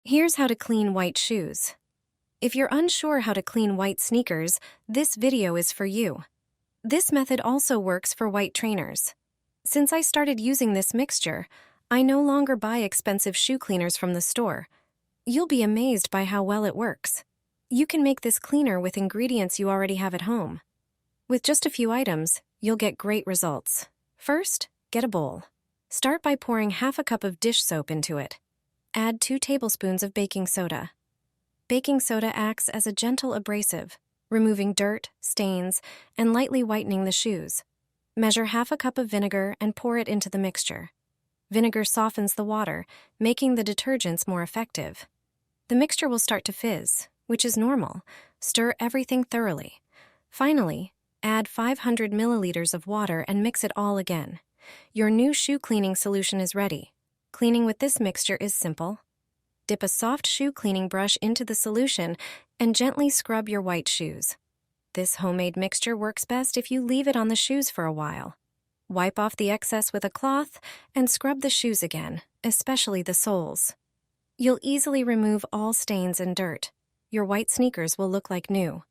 Here's how to clean white shoes. If you're unsure how to clean white sneakers, this video is for you. This method also works for white trainers. Since I started using this mixture, I no longer buy expensive shoe cleaners from the store. You'll be amazed by how well it works. You can make this cleaner with ingredients you already have at home. With just a few items, you'll get great results. First, get a bowl. Start by pouring half a cup of dish soap into it. Add 2 tablespoons of baking soda. Baking soda acts as a gentle abrasive, removing dirt, stains, and lightly whitening the shoes. Measure half a cup of vinegar and pour it into the mixture. Vinegar softens the water, making the detergents more effective. The mixture will start to fizz, which is normal. Stir everything thoroughly. Finally, add 500 milliliters of water and mix it all again. Your new shoe cleaning solution is ready. Cleaning with this mixture is simple. Dip a soft shoe cleaning brush into the solution and gently scrub your white shoes. This homemade mixture works best if you leave it on the shoes for a while. Wipe off the excess with a cloth and scrub the shoes again, especially the soles. You'll easily remove all stains and dirt. Your white sneakers will look like new.